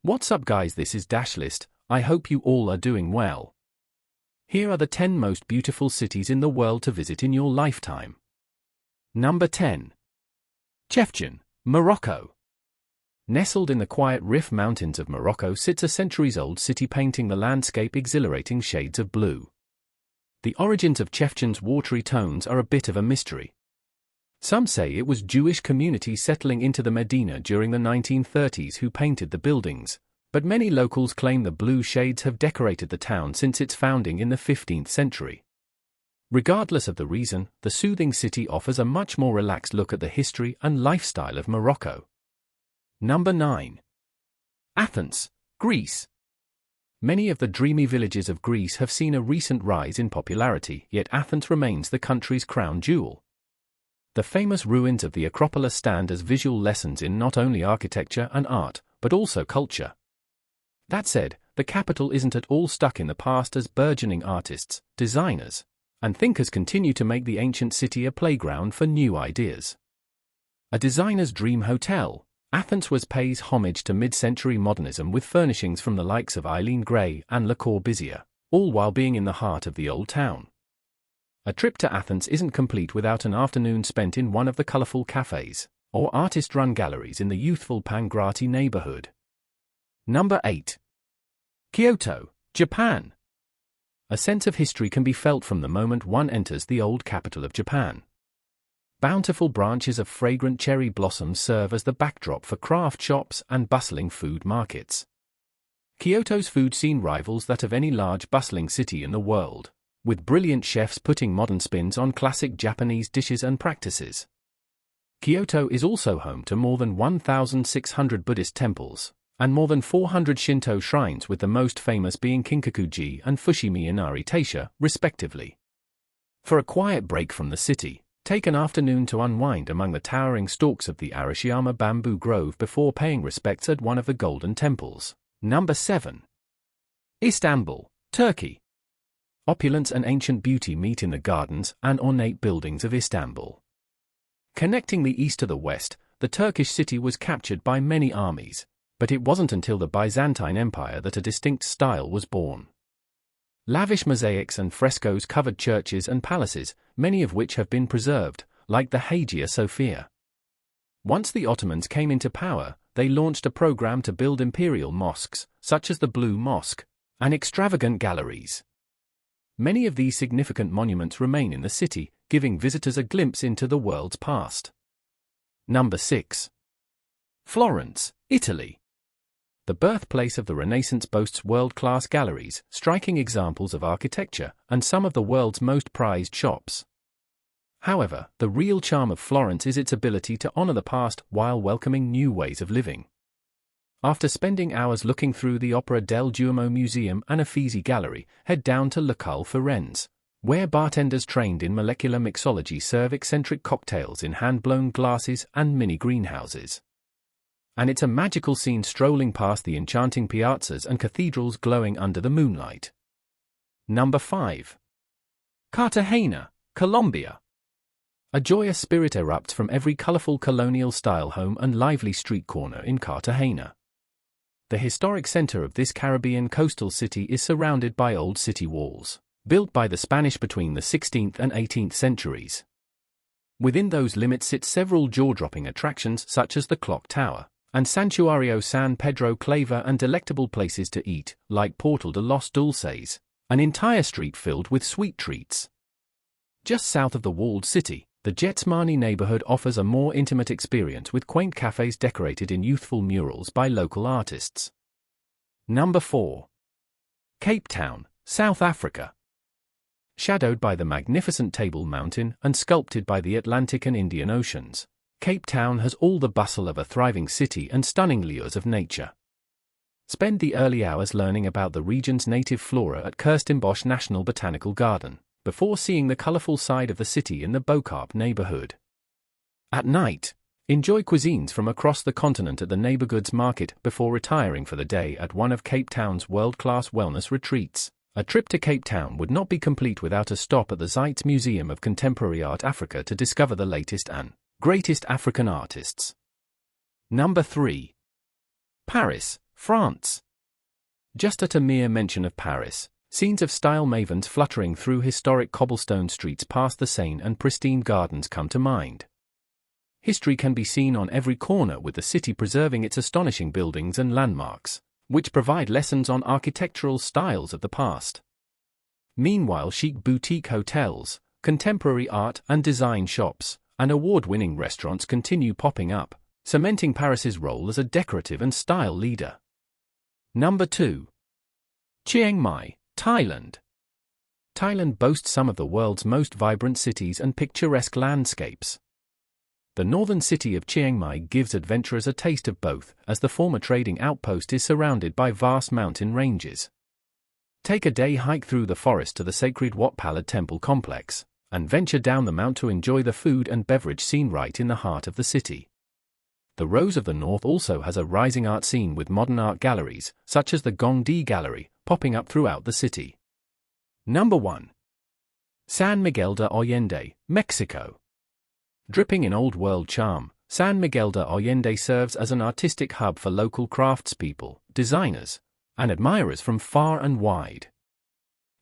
What's up guys, this is Dashlist. I hope you all are doing well. Here are the 10 most beautiful cities in the world to visit in your lifetime. Number 10. Chefchaouen, Morocco. Nestled in the quiet Rif Mountains of Morocco sits a centuries-old city painting the landscape exhilarating shades of blue. The origins of Chefchaoun's watery tones are a bit of a mystery. Some say it was Jewish communities settling into the Medina during the 1930s who painted the buildings, but many locals claim the blue shades have decorated the town since its founding in the 15th century. Regardless of the reason, the soothing city offers a much more relaxed look at the history and lifestyle of Morocco. Number 9. Athens, Greece. Many of the dreamy villages of Greece have seen a recent rise in popularity, yet Athens remains the country's crown jewel. The famous ruins of the Acropolis stand as visual lessons in not only architecture and art, but also culture. That said, the capital isn't at all stuck in the past as burgeoning artists, designers, and thinkers continue to make the ancient city a playground for new ideas. A designer's dream hotel, Athens pays homage to mid-century modernism with furnishings from the likes of Eileen Gray and Le Corbusier, all while being in the heart of the old town. A trip to Athens isn't complete without an afternoon spent in one of the colorful cafes or artist-run galleries in the youthful Pangrati neighborhood. Number 8. Kyoto, Japan. A sense of history can be felt from the moment one enters the old capital of Japan. Bountiful branches of fragrant cherry blossoms serve as the backdrop for craft shops and bustling food markets. Kyoto's food scene rivals that of any large bustling city in the world, with brilliant chefs putting modern spins on classic Japanese dishes and practices. Kyoto is also home to more than 1,600 Buddhist temples, and more than 400 Shinto shrines, with the most famous being Kinkakuji and Fushimi Inari Taisha, respectively. For a quiet break from the city, take an afternoon to unwind among the towering stalks of the Arashiyama bamboo grove before paying respects at one of the golden temples. Number 7. Istanbul, Turkey. Opulence and ancient beauty meet in the gardens and ornate buildings of Istanbul. Connecting the east to the west, the Turkish city was captured by many armies, but it wasn't until the Byzantine Empire that a distinct style was born. Lavish mosaics and frescoes covered churches and palaces, many of which have been preserved, like the Hagia Sophia. Once the Ottomans came into power, they launched a program to build imperial mosques, such as the Blue Mosque, and extravagant galleries. Many of these significant monuments remain in the city, giving visitors a glimpse into the world's past. Number 6. Florence, Italy. The birthplace of the Renaissance boasts world-class galleries, striking examples of architecture, and some of the world's most prized shops. However, the real charm of Florence is its ability to honor the past while welcoming new ways of living. After spending hours looking through the Opera del Duomo Museum and Uffizi Gallery, head down to Locale Firenze, where bartenders trained in molecular mixology serve eccentric cocktails in hand-blown glasses and mini greenhouses. And it's a magical scene strolling past the enchanting piazzas and cathedrals glowing under the moonlight. Number 5. Cartagena, Colombia. A joyous spirit erupts from every colorful colonial-style home and lively street corner in Cartagena. The historic center of this Caribbean coastal city is surrounded by old city walls, built by the Spanish between the 16th and 18th centuries. Within those limits sit several jaw-dropping attractions such as the Clock Tower and Santuario San Pedro Claver, and delectable places to eat, like Portal de los Dulces, an entire street filled with sweet treats. Just south of the walled city, the Getsemani neighborhood offers a more intimate experience with quaint cafes decorated in youthful murals by local artists. Number 4. Cape Town, South Africa. Shadowed by the magnificent Table Mountain and sculpted by the Atlantic and Indian Oceans, Cape Town has all the bustle of a thriving city and stunning lures of nature. Spend the early hours learning about the region's native flora at Kirstenbosch National Botanical Garden, before seeing the colorful side of the city in the Bo-Kaap neighborhood. At night, enjoy cuisines from across the continent at the Neighborhoods Market before retiring for the day at one of Cape Town's world-class wellness retreats. A trip to Cape Town would not be complete without a stop at the Zeitz Museum of Contemporary Art Africa to discover the latest and greatest African artists. Number 3. Paris, France. Just at a mere mention of Paris, scenes of style mavens fluttering through historic cobblestone streets past the Seine and pristine gardens come to mind. History can be seen on every corner, with the city preserving its astonishing buildings and landmarks, which provide lessons on architectural styles of the past. Meanwhile, chic boutique hotels, contemporary art and design shops, and award-winning restaurants continue popping up, cementing Paris's role as a decorative and style leader. Number 2. Chiang Mai, Thailand. Thailand boasts some of the world's most vibrant cities and picturesque landscapes. The northern city of Chiang Mai gives adventurers a taste of both, as the former trading outpost is surrounded by vast mountain ranges. Take a day hike through the forest to the sacred Wat Pala temple complex, and venture down the mount to enjoy the food and beverage scene right in the heart of the city. The Rose of the North also has a rising art scene, with modern art galleries, such as the Gongdi Gallery, popping up throughout the city. Number 1. San Miguel de Allende, Mexico. Dripping in old-world charm, San Miguel de Allende serves as an artistic hub for local craftspeople, designers, and admirers from far and wide.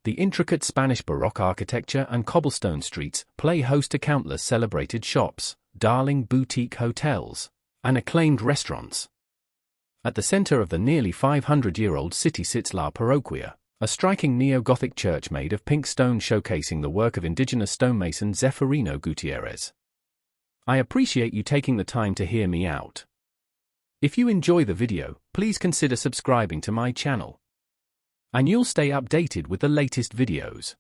The intricate Spanish Baroque architecture and cobblestone streets play host to countless celebrated shops, darling boutique hotels, and acclaimed restaurants. At the center of the nearly 500-year-old city sits La Parroquia, a striking neo-Gothic church made of pink stone showcasing the work of indigenous stonemason Zeferino Gutierrez. I appreciate you taking the time to hear me out. If you enjoy the video, please consider subscribing to my channel, and you'll stay updated with the latest videos.